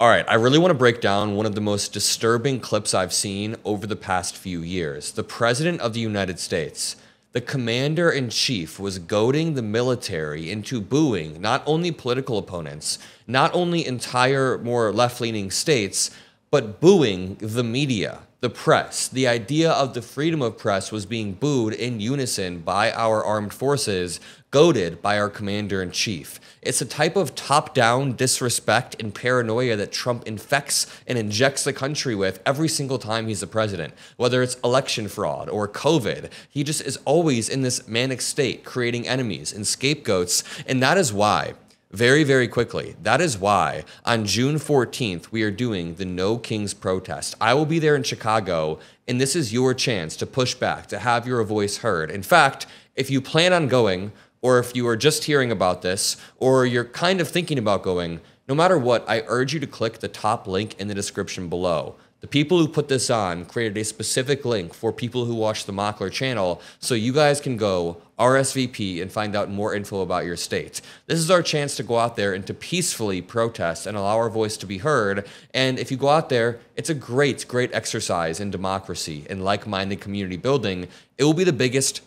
All right, I really want to break down one of the most disturbing clips I've seen over the past few years. The President of the United States, the Commander-in-Chief, was goading the military into booing not only political opponents, not only entire more left-leaning states, but booing the media, the press. The idea of the freedom of press was being booed in unison by our armed forces, goaded by our commander-in-chief. It's a type of top-down disrespect and paranoia that Trump infects and injects the country with every single time he's the president. Whether it's election fraud or COVID, he just is always in this manic state, creating enemies and scapegoats, and that is why, very, very quickly, that is why on June 14th, we are doing the No Kings protest. I will be there in Chicago, and this is your chance to push back, to have your voice heard. In fact, if you plan on going, or if you are just hearing about this, or you're kind of thinking about going, no matter what, I urge you to click the top link in the description below. The people who put this on created a specific link for people who watch the Mockler channel, so you guys can go RSVP and find out more info about your state. This is our chance to go out there and to peacefully protest and allow our voice to be heard. And if you go out there, it's a great, great exercise in democracy and like-minded community building. It will be the biggest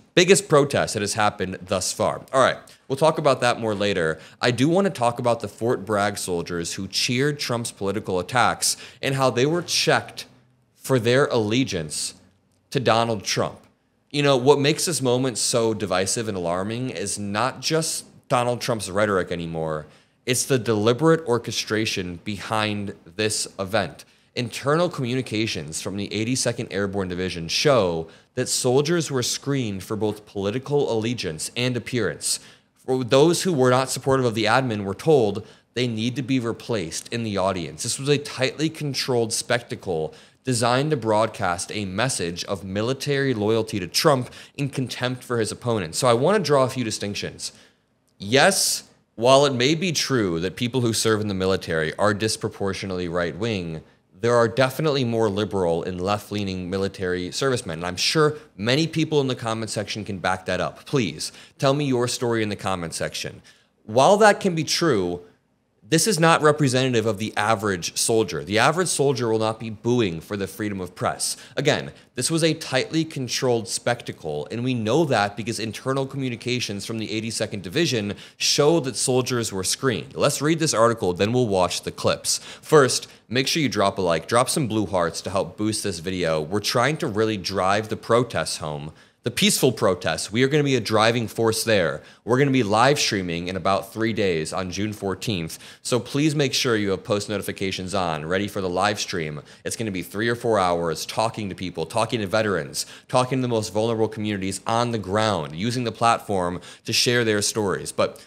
protest that has happened thus far. All right, we'll talk about that more later. I do want to talk about the Fort Bragg soldiers who cheered Trump's political attacks and how they were checked for their allegiance to Donald Trump. You know, what makes this moment so divisive and alarming is not just Donald Trump's rhetoric anymore. It's the deliberate orchestration behind this event. Internal communications from the 82nd Airborne Division show that soldiers were screened for both political allegiance and appearance. For those who were not supportive of the admin were told they need to be replaced in the audience. This was a tightly controlled spectacle designed to broadcast a message of military loyalty to Trump in contempt for his opponents. So I want to draw a few distinctions. Yes, while it may be true that people who serve in the military are disproportionately right-wing, there are definitely more liberal and left-leaning military servicemen. And I'm sure many people in the comment section can back that up. Please, tell me your story in the comment section. While that can be true, this is not representative of the average soldier. The average soldier will not be booing for the freedom of press. Again, this was a tightly controlled spectacle, and we know that because internal communications from the 82nd Division show that soldiers were screened. Let's read this article, then we'll watch the clips. First, make sure you drop a like, drop some blue hearts to help boost this video. We're trying to really drive the protests home. The peaceful protests, we are going to be a driving force there. We're going to be live streaming in about 3 days on June 14th. So please make sure you have post notifications on, ready for the live stream. It's going to be 3 or 4 hours talking to people, talking to veterans, talking to the most vulnerable communities on the ground, using the platform to share their stories. But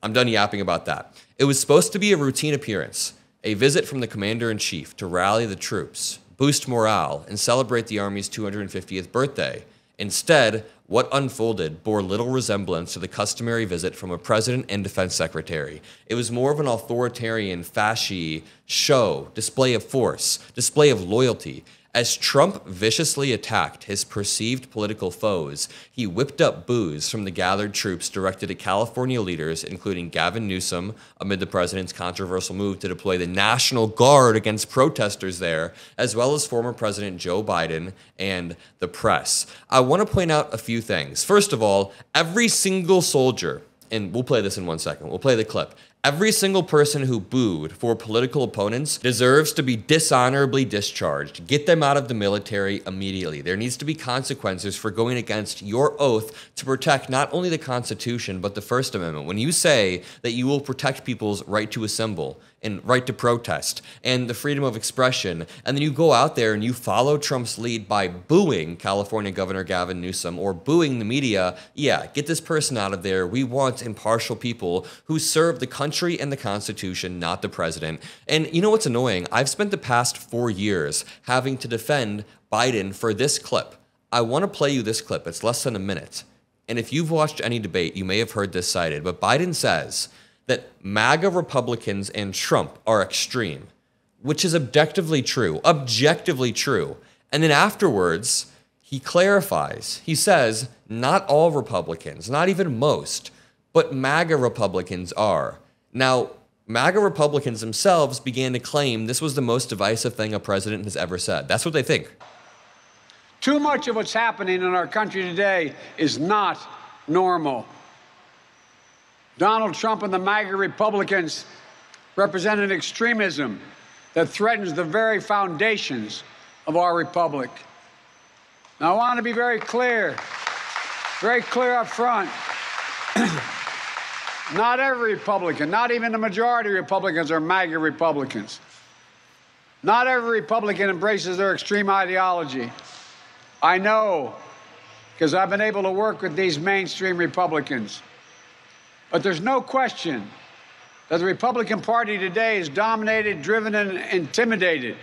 I'm done yapping about that. It was supposed to be a routine appearance, a visit from the Commander-in-Chief to rally the troops, boost morale, and celebrate the Army's 250th birthday. Instead, what unfolded bore little resemblance to the customary visit from a president and defense secretary. It was more of an authoritarian, fasci show, display of force, display of loyalty. As Trump viciously attacked his perceived political foes, he whipped up boos from the gathered troops directed at California leaders, including Gavin Newsom, amid the president's controversial move to deploy the National Guard against protesters there, as well as former President Joe Biden and the press. I want to point out a few things. First of all, every single soldier, and we'll play this in 1 second, we'll play the clip. Every single person who booed for political opponents deserves to be dishonorably discharged. Get them out of the military immediately. There needs to be consequences for going against your oath to protect not only the Constitution, but the First Amendment. When you say that you will protect people's right to assemble and right to protest and the freedom of expression, and then you go out there and you follow Trump's lead by booing California Governor Gavin Newsom or booing the media, yeah, get this person out of there. We want impartial people who serve the country and the Constitution, not the president. And you know what's annoying? I've spent the past 4 years having to defend Biden for this clip. I want to play you this clip. It's less than a minute. And if you've watched any debate, you may have heard this cited, but Biden says that MAGA Republicans and Trump are extreme, which is objectively true. And then afterwards, he clarifies. He says, not all Republicans, not even most, but MAGA Republicans are. Now, MAGA Republicans themselves began to claim this was the most divisive thing a president has ever said. That's what they think. Too much of what's happening in our country today is not normal. Donald Trump and the MAGA Republicans represent an extremism that threatens the very foundations of our republic. Now, I want to be very clear up front. Not every Republican, not even the majority of Republicans are MAGA Republicans. Not every Republican embraces their extreme ideology. I know, because I've been able to work with these mainstream Republicans. But there's no question that the Republican Party today is dominated, driven, and intimidated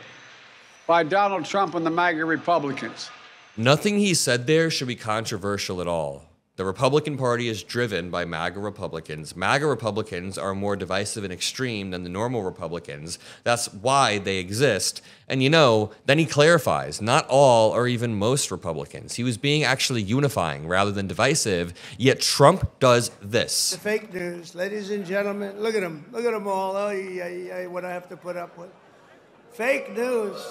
by Donald Trump and the MAGA Republicans. Nothing he said there should be controversial at all. The Republican Party is driven by MAGA Republicans. MAGA Republicans are more divisive and extreme than the normal Republicans. That's why they exist. And you know, then he clarifies, not all or even most Republicans. He was being actually unifying rather than divisive, yet Trump does this. The fake news, ladies and gentlemen, look at them all. Oh, what I have to put up with. Fake news.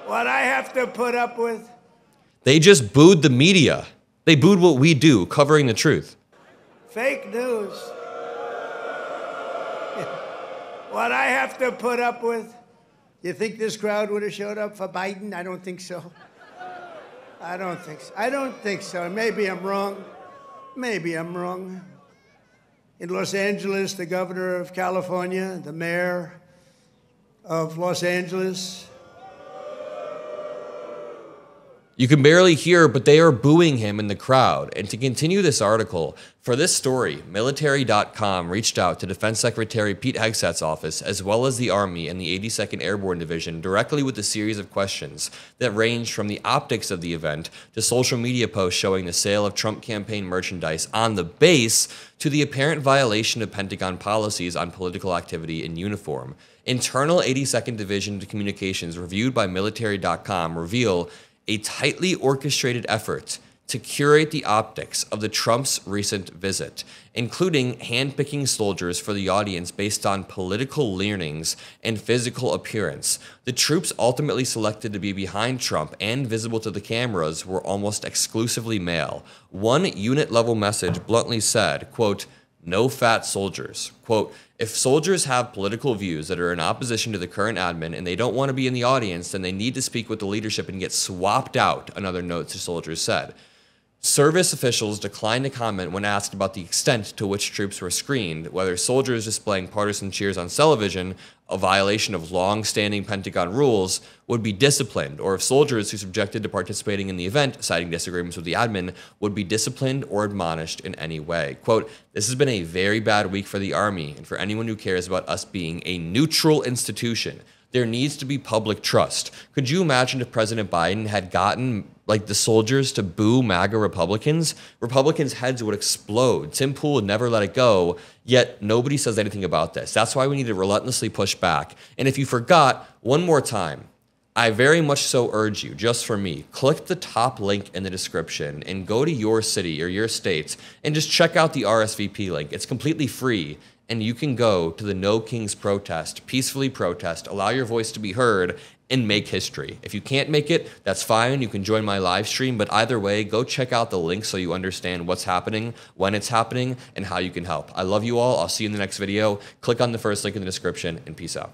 What I have to put up with. They just booed the media. They booed what we do, covering the truth. Fake news. What I have to put up with. You think this crowd would have showed up for Biden? I don't think so. I don't think so. Maybe I'm wrong. In Los Angeles, the governor of California, the mayor of Los Angeles. You can barely hear, but they are booing him in the crowd. And to continue this article, for this story, military.com reached out to Defense Secretary Pete Hegseth's office, as well as the Army and the 82nd Airborne Division, directly with a series of questions that ranged from the optics of the event to social media posts showing the sale of Trump campaign merchandise on the base to the apparent violation of Pentagon policies on political activity in uniform. Internal 82nd Division communications reviewed by military.com reveal a tightly orchestrated effort to curate the optics of the Trump's recent visit, including handpicking soldiers for the audience based on political leanings and physical appearance. The troops ultimately selected to be behind Trump and visible to the cameras were almost exclusively male. One unit-level message bluntly said, quote, "No fat soldiers." Quote, "If soldiers have political views that are in opposition to the current admin and they don't want to be in the audience, then they need to speak with the leadership and get swapped out," another note to soldiers said. Service officials declined to comment when asked about the extent to which troops were screened, whether soldiers displaying partisan cheers on television, a violation of long-standing Pentagon rules, would be disciplined, or if soldiers who subjected to participating in the event, citing disagreements with the admin, would be disciplined or admonished in any way. Quote, "This has been a very bad week for the Army and for anyone who cares about us being a neutral institution. There needs to be public trust." Could you imagine if President Biden had gotten the soldiers to boo MAGA Republicans? Republicans' heads would explode. Tim Pool would never let it go, yet nobody says anything about this. That's why we need to relentlessly push back. And if you forgot, one more time, I very much so urge you, just for me, click the top link in the description and go to your city or your state and just check out the RSVP link. It's completely free. And you can go to the No Kings protest, peacefully protest, allow your voice to be heard, and make history. If you can't make it, that's fine. You can join my live stream. But either way, go check out the link so you understand what's happening, when it's happening, and how you can help. I love you all. I'll see you in the next video. Click on the first link in the description, and peace out.